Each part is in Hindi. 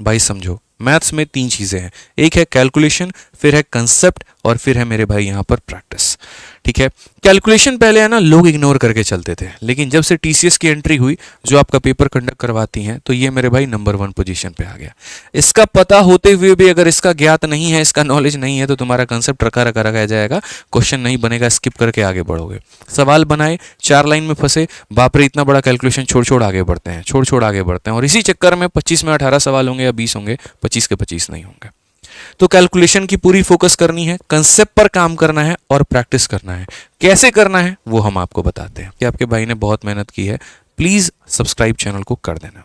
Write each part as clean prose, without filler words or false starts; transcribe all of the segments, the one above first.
भाई समझो, मैथ्स में 3 चीज़ें हैं, एक है कैलकुलेशन, फिर है कंसेप्ट और फिर है मेरे भाई यहाँ पर प्रैक्टिस। ठीक है, कैलकुलेशन पहले है ना लोग इग्नोर करके चलते थे, लेकिन जब से टीसीएस की एंट्री हुई जो आपका पेपर कंडक्ट करवाती हैं, तो ये मेरे भाई नंबर 1 पोजीशन पे आ गया। इसका पता होते हुए भी अगर इसका ज्ञात नहीं है, इसका नॉलेज नहीं है, तो तुम्हारा कंसेप्ट रखा रखा रह जाएगा, क्वेश्चन नहीं बनेगा, स्किप करके आगे बढ़ोगे। सवाल बनाए 4 लाइन में फंसे, बाप रे इतना बड़ा कैलकुलेशन, छोड़ छोड़ आगे बढ़ते हैं, छोड़ छोड़ आगे बढ़ते हैं, और इसी चक्कर में 25 में 18 सवाल होंगे या 20 होंगे, 25 के 25 नहीं होंगे। तो कैलकुलेशन की पूरी फोकस करनी है, कंसेप्ट पर काम करना है और प्रैक्टिस करना है। कैसे करना है वो हम आपको बताते हैं कि आपके भाई ने बहुत मेहनत की है, प्लीज सब्सक्राइब चैनल को कर देना।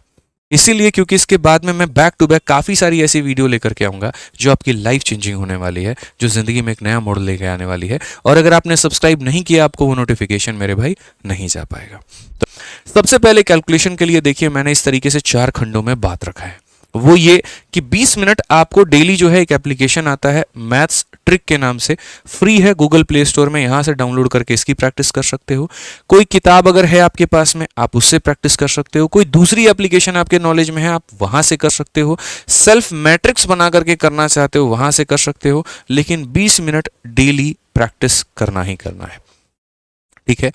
इसीलिए क्योंकि इसके बाद में मैं बैक टू बैक काफ़ी सारी ऐसी वीडियो लेकर के आऊँगा जो आपकी लाइफ चेंजिंग होने वाली है, जो ज़िंदगी में एक नया मोड़ लेके आने वाली है। और अगर आपने सब्सक्राइब नहीं किया, आपको वो नोटिफिकेशन मेरे भाई नहीं जा पाएगा। तो सबसे पहले कैलकुलेशन के लिए देखिए, मैंने इस तरीके से 4 खंडों में बात रखा है। वो ये कि 20 मिनट आपको डेली जो है एक एप्लीकेशन आता है मैथ्स ट्रिक के नाम से, फ्री है, गूगल प्ले स्टोर में, यहां से डाउनलोड करके इसकी प्रैक्टिस कर सकते हो। कोई किताब अगर है आपके पास में, आप उससे प्रैक्टिस कर सकते हो। कोई दूसरी एप्लीकेशन आपके नॉलेज में है, आप वहां से कर सकते हो। सेल्फ मैट्रिक्स बना करके करना चाहते हो, वहां से कर सकते हो, लेकिन 20 मिनट डेली प्रैक्टिस करना ही करना है। ठीक है,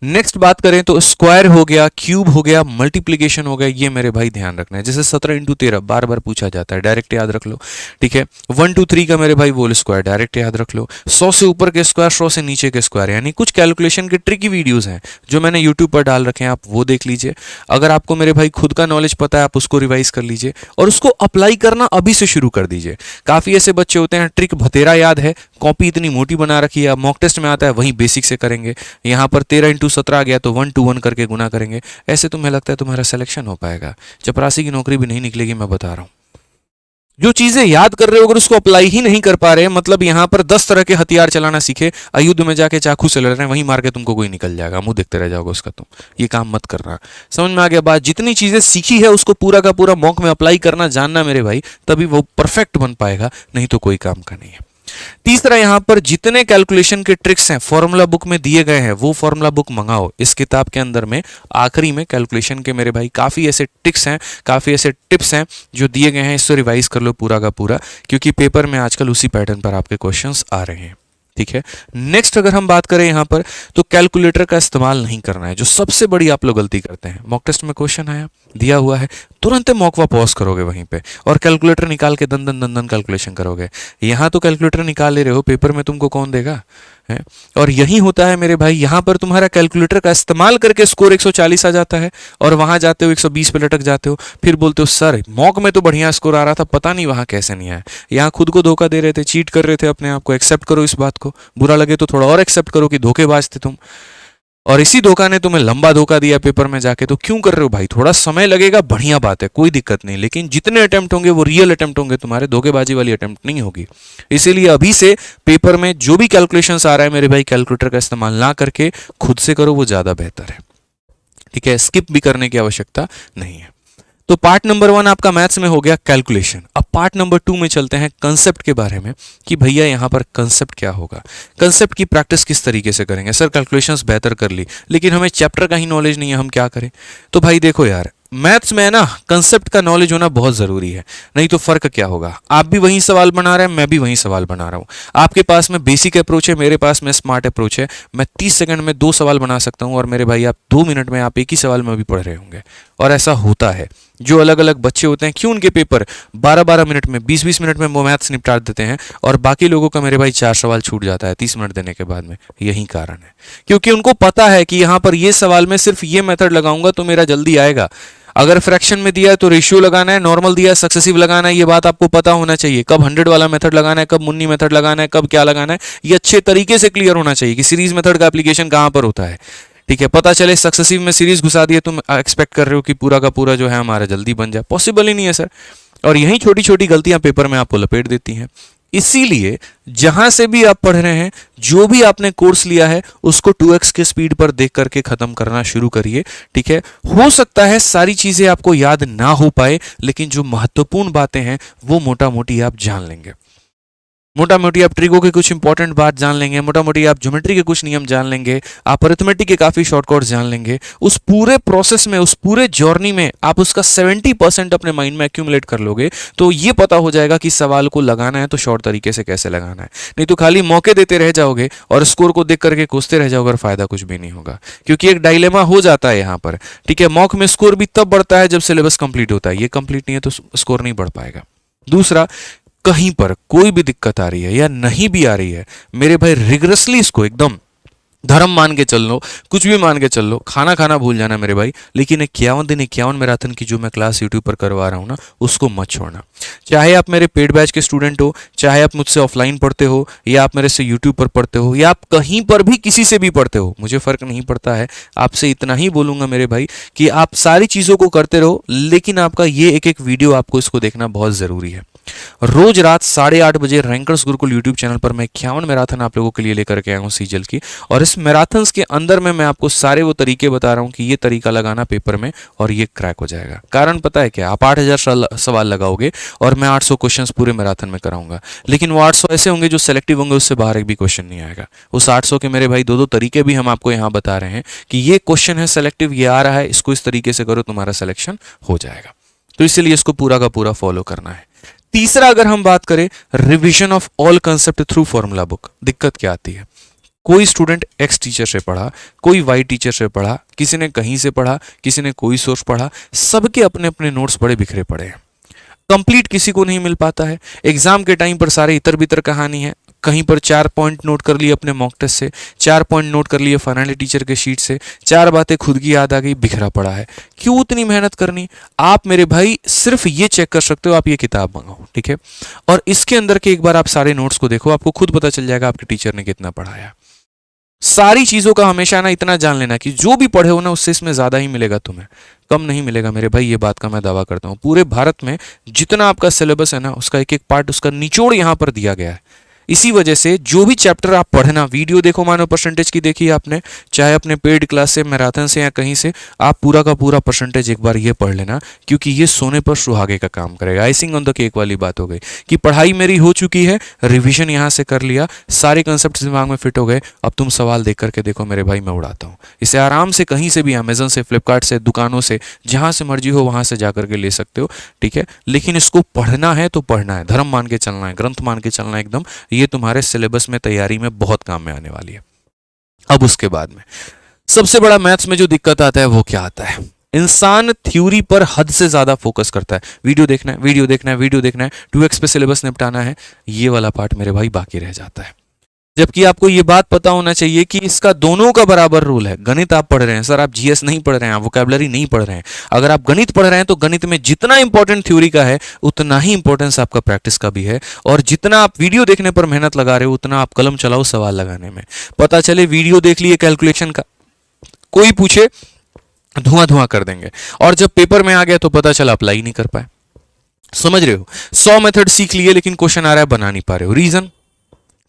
नेक्स्ट बात करें तो स्क्वायर हो गया, क्यूब हो गया, मल्टीप्लिकेशन हो गया, ये मेरे भाई ध्यान रखना है। जैसे 17 × 13 बार बार पूछा जाता है, डायरेक्ट याद रख लो। ठीक है, 1 2 3 का मेरे भाई होल स्क्वायर डायरेक्ट याद रख लो। 100 से ऊपर के स्क्वायर, 100 से नीचे के स्क्वायर, यानी कुछ कैलकुलेशन के ट्रिकी वीडियोस हैं जो मैंने यूट्यूब पर डाल रखे हैं, आप वो देख लीजिए। अगर आपको मेरे भाई खुद का नॉलेज पता है, आप उसको रिवाइज कर लीजिए और उसको अप्लाई करना अभी से शुरू कर दीजिए। काफी ऐसे बच्चे होते हैं ट्रिक भतेरा याद है, कॉपी इतनी मोटी बना रखी है, मॉक टेस्ट में आता है वहीं बेसिक से करेंगे, यहाँ पर 13 × 17 आ गया तो 1 to 1 करके गुना करेंगे। ऐसे तुम्हें लगता है तुम्हारा सिलेक्शन हो पाएगा? चपरासी की नौकरी भी नहीं निकलेगी, मैं बता रहा हूं। जो चीजें याद कर रहे हो अगर उसको अप्लाई ही नहीं कर पा रहे, मतलब यहां पर 10 तरह के हथियार चलाना सीखे, अयुद्ध में जाके चाकू से लड़ रहे हैं, वहीं मार के तुमको कोई निकल जाएगा, मुंह देखते रह जाओगे उसका। तुम ये काम मत करना। समझ में आ गया बात? जितनी चीजें सीखी है उसको पूरा का पूरा मॉक में अप्लाई करना जानना मेरे भाई, तभी वो परफेक्ट बन पाएगा, नहीं तो कोई काम का नहीं है। तीसरा, यहां पर जितने कैलकुलेशन के ट्रिक्स हैं फॉर्मूला बुक में दिए गए हैं, वो फॉर्मूला बुक मंगाओ। इस किताब के अंदर में आखिरी में कैलकुलेशन के मेरे भाई काफी ऐसे ट्रिक्स हैं, काफी ऐसे टिप्स हैं जो दिए गए हैं, इससे रिवाइज कर लो पूरा का पूरा, क्योंकि पेपर में आजकल उसी पैटर्न पर आपके क्वेश्चंस आ रहे हैं। ठीक है, नेक्स्ट अगर हम बात करें यहां पर, तो कैलकुलेटर का इस्तेमाल नहीं करना है, जो सबसे बड़ी आप लोग गलती करते हैं। मॉक टेस्ट में क्वेश्चन आया, दिया हुआ है, तुरंत मॉकवा पॉज करोगे वहीं पे और कैलकुलेटर निकाल के दन दन दन दन कैलकुलेशन करोगे। यहां तो कैलकुलेटर निकाल ले रहे हो, पेपर में तुमको कौन देगा है? और यही होता है मेरे भाई, यहां पर तुम्हारा कैलकुलेटर का इस्तेमाल करके स्कोर 140 आ जाता है और वहां जाते हो 120 पे लटक जाते हो, फिर बोलते हो सर मॉक में तो बढ़िया स्कोर आ रहा था, पता नहीं वहां कैसे नहीं आया। यहां खुद को धोखा दे रहे थे, चीट कर रहे थे अपने आप को। एक्सेप्ट करो इस बात को, बुरा लगे तो थोड़ा और एक्सेप्ट करो कि धोखेबाज थे तुम, और इसी धोखा ने तुम्हें लंबा धोखा दिया पेपर में जाके। तो क्यों कर रहे हो भाई? थोड़ा समय लगेगा, बढ़िया बात है, कोई दिक्कत नहीं, लेकिन जितने अटेम्प्ट होंगे वो रियल अटेम्प्ट होंगे, तुम्हारे धोखेबाजी वाली अटेम्प्ट नहीं होगी। इसीलिए अभी से पेपर में जो भी कैलकुलेशंस आ रहा है मेरे भाई, कैलकुलेटर का इस्तेमाल ना करके खुद से करो, वो ज्यादा बेहतर है। ठीक है, स्किप भी करने की आवश्यकता नहीं है। तो पार्ट नंबर 1 आपका मैथ्स में हो गया कैलकुलेशन। अब पार्ट नंबर 2 में चलते हैं कंसेप्ट के बारे में, कि भैया यहां पर कंसेप्ट क्या होगा, कंसेप्ट की प्रैक्टिस किस तरीके से करेंगे। सर कैलकुलेशंस बेहतर कर ली, लेकिन हमें चैप्टर का ही नॉलेज नहीं है, हम क्या करें? तो भाई देखो यार, मैथ्स में है ना कंसेप्ट का नॉलेज होना बहुत जरूरी है, नहीं तो फर्क क्या होगा? आप भी वही सवाल बना रहे हैं, मैं भी वही सवाल बना रहा हूं। आपके पास में बेसिक अप्रोच है, मेरे पास में स्मार्ट अप्रोच है। मैं 30 सेकंड में 2 सवाल बना सकता हूं और मेरे भाई आप 2 मिनट में आप एक ही सवाल में भी पढ़ रहे होंगे। और ऐसा होता है, जो अलग अलग बच्चे होते हैं, क्यों उनके पेपर 12-12 मिनट में, 20-20 मिनट में वो मैथ्स निपटा देते हैं और बाकी लोगों का मेरे भाई 4 सवाल छूट जाता है 30 मिनट देने के बाद में। यही कारण है, क्योंकि उनको पता है कि यहां पर ये सवाल में सिर्फ ये मेथड लगाऊंगा तो मेरा जल्दी आएगा। अगर फ्रैक्शन में दिया है तो रेशियो लगाना है, नॉर्मल दिया है सक्सेसिव लगाना है, ये बात आपको पता होना चाहिए। कब 100 वाला मेथड लगाना है, कब मुन्नी मेथड लगाना है, कब क्या लगाना है, ये अच्छे तरीके से क्लियर होना चाहिए कि सीरीज मेथड का एप्लीकेशन कहां पर होता है। ठीक है, पता चले सक्सेसिव में सीरीज घुसा दिए, तुम एक्सपेक्ट कर रहे हो कि पूरा का पूरा जो है हमारा जल्दी बन जाए, पॉसिबल ही नहीं है सर। और यही छोटी छोटी गलतियां पेपर में आपको लपेट देती हैं। इसीलिए जहां से भी आप पढ़ रहे हैं, जो भी आपने कोर्स लिया है, उसको 2x के स्पीड पर देख करके खत्म करना शुरू करिए। ठीक है, हो सकता है सारी चीजें आपको याद ना हो पाए, लेकिन जो महत्वपूर्ण बातें हैं वो मोटा मोटी आप जान लेंगे। मोटा मोटी आप ट्रिगो के कुछ इंपॉर्टेंट बात जान लेंगे, मोटा मोटी आप ज्योमेट्री के कुछ नियम जान लेंगे, आप अरिथमेटिक के काफ़ी शॉर्टकट्स जान लेंगे। उस पूरे प्रोसेस में, उस पूरे जर्नी में आप उसका 70% अपने माइंड में एक्यूमुलेट कर लोगे, तो ये पता हो जाएगा कि सवाल को लगाना है तो शॉर्ट तरीके से कैसे लगाना है। नहीं तो खाली मौके देते रह जाओगे और स्कोर को देख करके कोसते रह जाओगे और फायदा कुछ भी नहीं होगा, क्योंकि एक डायलेमा हो जाता है यहाँ पर। ठीक है, मॉक में स्कोर भी तब बढ़ता है जब सिलेबस कंप्लीट होता है, ये कंप्लीट नहीं है तो स्कोर नहीं बढ़ पाएगा। दूसरा, कहीं पर कोई भी दिक्कत आ रही है या नहीं भी आ रही है, मेरे भाई रिगरसली इसको एकदम धर्म मान के चल लो, कुछ भी मान के चल लो, खाना खाना भूल जाना मेरे भाई, लेकिन 51 दिन 51 मैराथन की जो मैं क्लास यूट्यूब पर करवा रहा हूँ ना, उसको मत छोड़ना। चाहे आप मेरे पेड बैच के स्टूडेंट हो, चाहे आप मुझसे ऑफलाइन पढ़ते हो, या आप मेरे से यूट्यूब पर पढ़ते हो, या आप कहीं पर भी किसी से भी पढ़ते हो, मुझे फ़र्क नहीं पड़ता है। आपसे इतना ही बोलूँगा मेरे भाई कि आप सारी चीज़ों को करते रहो, लेकिन आपका ये एक एक वीडियो आपको इसको देखना बहुत ज़रूरी है। रोज रात 8:30 बजे रैंकर्स गुरुकुल यूट्यूब चैनल पर मैं 51 मैराथन आप लोगों के लिए लेकर के आया हूँ सीजल की, और इस मैराथन्स के अंदर में मैं आपको सारे वो तरीके बता रहा हूँ कि ये तरीका लगाना पेपर में और ये क्रैक हो जाएगा। कारण पता है क्या, आप 8000 सवाल लगाओगे और मैं 800 क्वेश्चंस पूरे मैराथन में कराऊंगा, लेकिन वो 800 ऐसे होंगे जो सेलेक्टिव होंगे, उससे बाहर एक भी क्वेश्चन नहीं आएगा। उस 800 के मेरे भाई दो तरीके भी हम आपको यहाँ बता रहे हैं कि ये क्वेश्चन है सेलेक्टिव, ये आ रहा है, इसको इस तरीके से करो, तुम्हारा सिलेक्शन हो जाएगा। तो इसलिए इसको पूरा का पूरा फॉलो करना है। तीसरा, अगर हम बात करें revision of all concept through formula book, दिक्कत क्या आती है, कोई स्टूडेंट एक्स टीचर से पढ़ा, कोई वाई टीचर से पढ़ा, किसी ने कहीं से पढ़ा, किसी ने कोई सोर्स पढ़ा, सबके अपने अपने नोट्स बड़े बिखरे पड़े हैं, कंप्लीट किसी को नहीं मिल पाता है। एग्जाम के टाइम पर सारे इतर बितर कहानी है, कहीं पर 4 पॉइंट नोट कर लिए अपने मॉक टेस्ट से, 4 पॉइंट नोट कर लिए फाइनली टीचर के शीट से, 4 बातें खुद की याद आ गई, बिखरा पड़ा है। क्यों उतनी मेहनत करनी? आप मेरे भाई सिर्फ ये चेक कर सकते हो, आप ये किताब मंगाओ, ठीक है, और इसके अंदर के एक बार आप सारे नोट्स को देखो, आपको खुद पता चल जाएगा आपके टीचर ने कितना पढ़ाया। सारी चीजों का हमेशा ना इतना जान लेना कि जो भी पढ़े हो ना उससे इसमें ज्यादा ही मिलेगा, तुम्हें कम नहीं मिलेगा मेरे भाई, ये बात का मैं दावा करता हूं। पूरे भारत में जितना आपका सिलेबस है ना, उसका एक एक पार्ट, उसका निचोड़ यहां पर दिया गया है। इसी वजह से जो भी चैप्टर आप पढ़ना, वीडियो देखो, मानो परसेंटेज की देखी आपने, चाहे अपने पेड क्लास से, मैराथन से या कहीं से, आप पूरा का पूरा परसेंटेज एक बार ये पढ़ लेना, क्योंकि ये सोने पर सुहागे का काम करेगा। आइसिंग ऑन द केक वाली बात हो गई कि पढ़ाई मेरी हो चुकी है, रिवीजन यहाँ से कर लिया, सारे कंसेप्ट दिमाग में फिट हो गए, अब तुम सवाल देख करके देखो मेरे भाई, मैं उड़ाता हूँ। इसे आराम से कहीं से भी, अमेजन से, फ्लिपकार्ट से, दुकानों से, जहाँ से मर्जी हो वहाँ से जा करके ले सकते हो, ठीक है, लेकिन इसको पढ़ना है तो पढ़ना है, धर्म मान के चलना है, ग्रंथ मान के चलना है एकदम, ये तुम्हारे सिलेबस में, तैयारी में बहुत काम में आने वाली है। अब उसके बाद में सबसे बड़ा मैथ्स में जो दिक्कत आता है वो क्या आता है, इंसान थ्योरी पर हद से ज्यादा फोकस करता है, वीडियो देखना है, वीडियो देखना है, वीडियो देखना है, 2x पे सिलेबस निपटाना है, ये वाला पार्ट मेरे भाई बाकी रह जाता है। जबकि आपको ये बात पता होना चाहिए कि इसका दोनों का बराबर रोल है। गणित आप पढ़ रहे हैं सर, आप जीएस नहीं पढ़ रहे हैं, आप वोकैबुलरी नहीं पढ़ रहे हैं। अगर आप गणित पढ़ रहे हैं तो गणित में जितना इंपॉर्टेंट थ्योरी का है उतना ही इंपॉर्टेंस आपका प्रैक्टिस का भी है, और जितना आप वीडियो देखने पर मेहनत लगा रहे हो उतना आप कलम चलाओ सवाल लगाने में। पता चले वीडियो देख लिए कैलकुलेशन का, कोई पूछे धुआं धुआं कर देंगे, और जब पेपर में आ गया तो पता चला अप्लाई नहीं कर पाए। समझ रहे हो, 100 मेथड सीख लिए लेकिन क्वेश्चन आ रहा है बना नहीं पा रहे हो, रीजन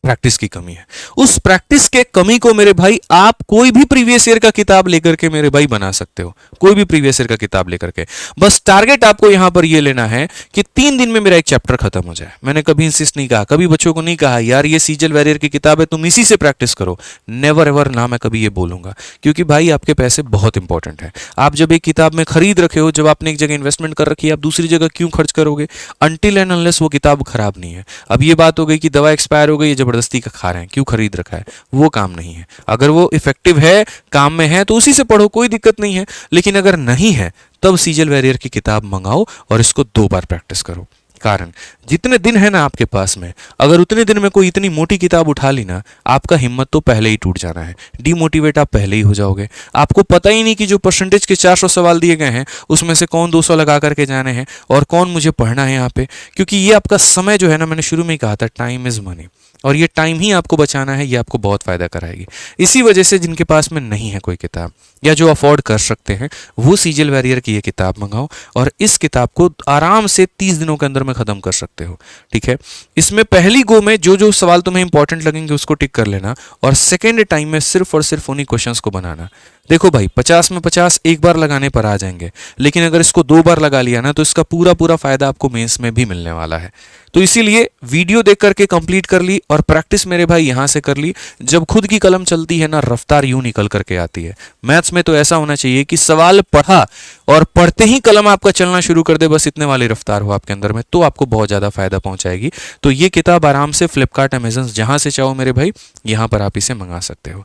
प्रैक्टिस की कमी है। उस प्रैक्टिस के कमी को मेरे भाई आप कोई भी प्रीवियस ईयर का किताब लेकर के मेरे भाई बना सकते हो, कोई भी प्रीवियस ईयर का किताब लेकर के। बस टारगेट आपको यहां पर ये लेना है कि 3 दिन में मेरा एक चैप्टर खत्म हो जाए। मैंने कभी इंसिस्ट नहीं कहा, कभी बच्चों को नहीं कहा यार ये सीजल वैरियर की किताब है तुम इसी से प्रैक्टिस करो, नेवर एवर ना मैं कभी ये बोलूंगा, क्योंकि भाई आपके पैसे बहुत इंपॉर्टेंट है। आप जब एक किताब में खरीद रखे हो, जब आपने एक जगह इन्वेस्टमेंट कर रखी है, आप दूसरी जगह क्यों खर्च करोगे, अनटिल एंड अनलेस वो किताब खराब नहीं है। अब ये बात हो गई कि दवा एक्सपायर हो गई, जबरदस्ती का खा रहे हैं, क्यों खरीद रखा है, वो काम नहीं है। अगर वो इफेक्टिव है, काम में है, तो उसी से पढ़ो, कोई दिक्कत नहीं है। लेकिन अगर नहीं है तब सीजल वैरियर की किताब मंगाओ और इसको 2 बार प्रैक्टिस करो। कारण जितने दिन है ना आपके पास में, अगर उतने दिन में कोई इतनी मोटी किताब उठा ली ना, आपका हिम्मत तो पहले ही टूट जाना है, डीमोटिवेट आप पहले ही हो जाओगे। आपको पता ही नहीं कि जो परसेंटेज के 400 सवाल दिए गए हैं उसमें से कौन 200 लगा करके जाने हैं और कौन मुझे पढ़ना है यहाँ पे, क्योंकि ये आपका समय जो है ना, मैंने शुरू में ही कहा था टाइम इज मनी, और ये टाइम ही आपको बचाना है, ये आपको बहुत फायदा कराएगी। इसी वजह से जिनके पास में नहीं है कोई किताब या जो अफोर्ड कर सकते हैं, वो सीजल वैरियर की ये किताब मंगाओ और इस किताब को आराम से 30 दिनों के अंदर में खत्म कर सकते हो, ठीक है। इसमें पहली गो में जो जो सवाल तुम्हें इंपॉर्टेंट लगेंगे उसको टिक कर लेना, और सेकेंड टाइम में सिर्फ और सिर्फ उन्हीं क्वेश्चंस को बनाना। देखो भाई 50 में 50 एक बार लगाने पर आ जाएंगे, लेकिन अगर इसको 2 बार लगा लिया ना तो इसका पूरा पूरा फायदा आपको मेंस में भी मिलने वाला है। तो इसीलिए वीडियो देख करके कंप्लीट कर ली और प्रैक्टिस मेरे भाई यहां से कर ली। जब खुद की कलम चलती है ना, रफ्तार यूं निकल करके आती है। मैथ्स में तो ऐसा होना चाहिए कि सवाल पढ़ा और पढ़ते ही कलम आपका चलना शुरू कर दे, बस इतने वाली रफ्तार हो आपके अंदर में, तो आपको बहुत ज्यादा फायदा पहुंचाएगी। तो ये किताब आराम से फ्लिपकार्ट, अमेजन, जहां से चाहो मेरे भाई यहां पर आप इसे मंगा सकते हो।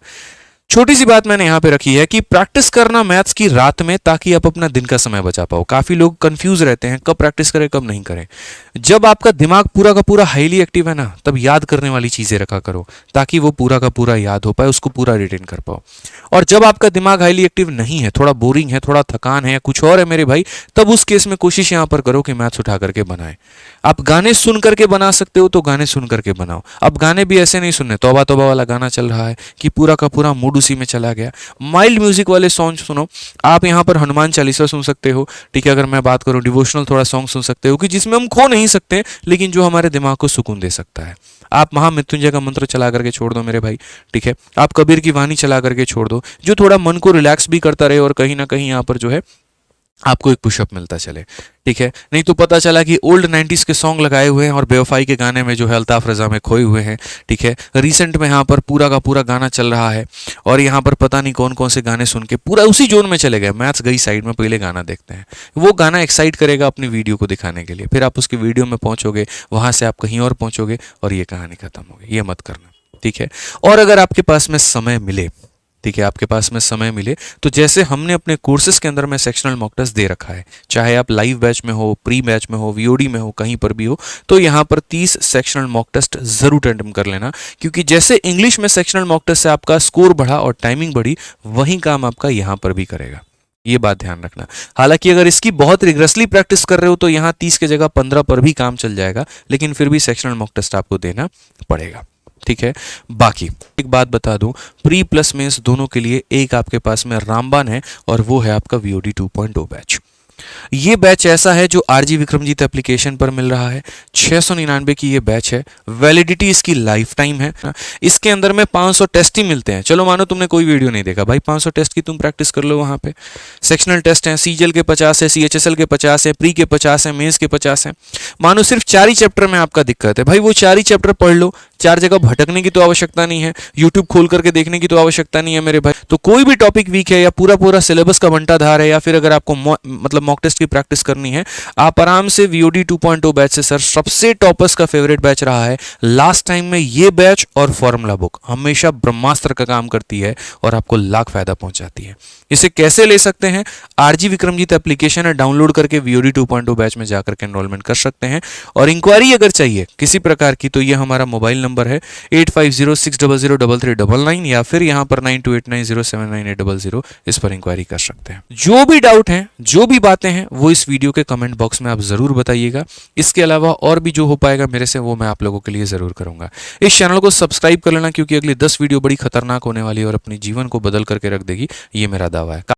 छोटी सी बात मैंने यहां पे रखी है कि प्रैक्टिस करना मैथ्स की रात में, ताकि आप अपना दिन का समय बचा पाओ। काफी लोग कंफ्यूज रहते हैं कब प्रैक्टिस करें कब नहीं करें। जब आपका दिमाग पूरा का पूरा हाईली एक्टिव है ना, तब याद करने वाली चीजें रखा करो, ताकि वो पूरा का पूरा याद हो पाए, उसको पूरा रिटेन कर पाओ। और जब आपका दिमाग हाईली एक्टिव नहीं है, थोड़ा बोरिंग है, थोड़ा थकान है या कुछ और है मेरे भाई, तब उस केस में कोशिश यहां पर करो कि मैथ्स उठा करके बनाए। आप गाने सुन करके बना सकते हो तो गाने सुन करके बनाओ। अब गाने भी ऐसे नहीं सुनने तौबा तौबा वाला गाना चल रहा है कि पूरा का पूरा मूड उसी में चला गया। माइल्ड म्यूजिक वाले सॉन्ग सुनो। आप यहाँ पर हनुमान चालीसा सुन सकते हो, ठीक है। अगर मैं बात करूँ डिवोशनल थोड़ा सॉन्ग सुन सकते हो कि जिसमें हम खो नहीं सकते, लेकिन जो हमारे दिमाग को सुकून दे सकता है। आप महामृत्युंजय का मंत्र चला करके छोड़ दो मेरे भाई, ठीक है। आप कबीर की वाणी चला करके छोड़ दो, जो थोड़ा मन को रिलैक्स भी करता रहे और कहीं ना कहीं यहाँ पर जो है आपको एक पुशअप मिलता चले, ठीक है। नहीं तो पता चला कि ओल्ड 90s के सॉन्ग लगाए हुए हैं और बेवफाई के गाने में जो है अल्ताफ रजा में खोए हुए हैं, ठीक है। रिसेंट में यहाँ पर पूरा का पूरा गाना चल रहा है और यहाँ पर पता नहीं कौन कौन से गाने सुन के पूरा उसी जोन में चले गए। मैथ्स गई साइड में, पहले गाना देखते हैं। वो गाना एक्साइट करेगा अपनी वीडियो को दिखाने के लिए, फिर आप उसकी वीडियो में पहुंचोगे, वहां से आप कहीं और पहुंचोगे और ये कहानी खत्म होगी। ये मत करना, ठीक है। और अगर आपके पास में समय मिले, ठीक है, आपके पास में समय मिले तो जैसे हमने अपने कोर्सेज के अंदर में सेक्शनल मॉक टेस्ट दे रखा है, चाहे आप लाइव बैच में हो, प्री बैच में हो, वीओडी में हो, कहीं पर भी हो, तो यहाँ पर 30 सेक्शनल मॉक टेस्ट जरूर अटेम्प्ट कर लेना। क्योंकि जैसे इंग्लिश में सेक्शनल मॉक टेस्ट से आपका स्कोर बढ़ा और टाइमिंग बढ़ी, वही काम आपका यहाँ पर भी करेगा। ये बात ध्यान रखना। हालांकि अगर इसकी बहुत रिग्रेसली प्रैक्टिस कर रहे हो तो यहाँ 30 की जगह 15 पर भी काम चल जाएगा, लेकिन फिर भी सेक्शनल मॉक टेस्ट आपको देना पड़ेगा, ठीक है। बाकी एक बात बता दूं, प्री प्लस मेंस दोनों के लिए एक आपके पास में रामबान है और वो है आपका वीओडी 2.0 बैच। ये बैच ऐसा है जो आरजी विक्रमजीत एप्लीकेशन पर मिल रहा है। 699 की ये बैच है। वैलिडिटी इसकी लाइफ टाइम है। इसके अंदर में 500 टेस्ट ही मिलते हैं। चलो मानो तुमने कोई वीडियो नहीं देखा भाई, 500 टेस्ट की तुम प्रैक्टिस कर लो वहां पे। सेक्शनल टेस्ट हैं, सीजीएल के 50 है, सीएचएसएल के 50 है, प्री के 50 है, मेंस के 50 है। मानो सिर्फ 4 ही चैप्टर में आपका दिक्कत है भाई, वो 4 ही चैप्टर पढ़ लो। 4 जगह भटकने की तो आवश्यकता नहीं है, यूट्यूब खोल करके देखने की तो आवश्यकता नहीं है मेरे भाई। तो कोई भी टॉपिक वीक है या पूरा पूरा सिलेबस का बंटाधार है, या फिर अगर आपको मतलब मॉक टेस्ट की प्रैक्टिस करनी है, आप आराम से वीओडी 2.0 बैच से, सर सबसे टॉपर्स का फेवरेट बैच रहा है लास्ट टाइम में ये बैच, और फॉर्मूला बुक हमेशा ब्रह्मास्त्र का काम करती है और आपको लाख फायदा पहुंचाती है। इसे कैसे ले सकते हैं? आरजी विक्रमजीत एप्लीकेशन है, डाउनलोड करके वीओडी 2.0 बैच में जाकर के एनरोलमेंट कर सकते हैं। और इंक्वायरी अगर चाहिए किसी प्रकार की तो ये हमारा मोबाइल नंबर है 8506003399, या फिर यहाँ पर 9289079800, इस पर इंक्वायरी कर सकते हैं। जो भी डाउट है, जो भी बातें हैं, वो इस वीडियो के कमेंट बॉक्स में आप जरूर बताइएगा। इसके अलावा और भी जो हो पाएगा मेरे से, वो मैं आप लोगों के लिए जरूर करूंगा। इस चैनल को सब्सक्राइब कर लेना, क्योंकि अगली 10 वीडियो बड़ी खतरनाक होने वाली है और अपने जीवन को बदल करके रख देगी, ये मेरा दावा है।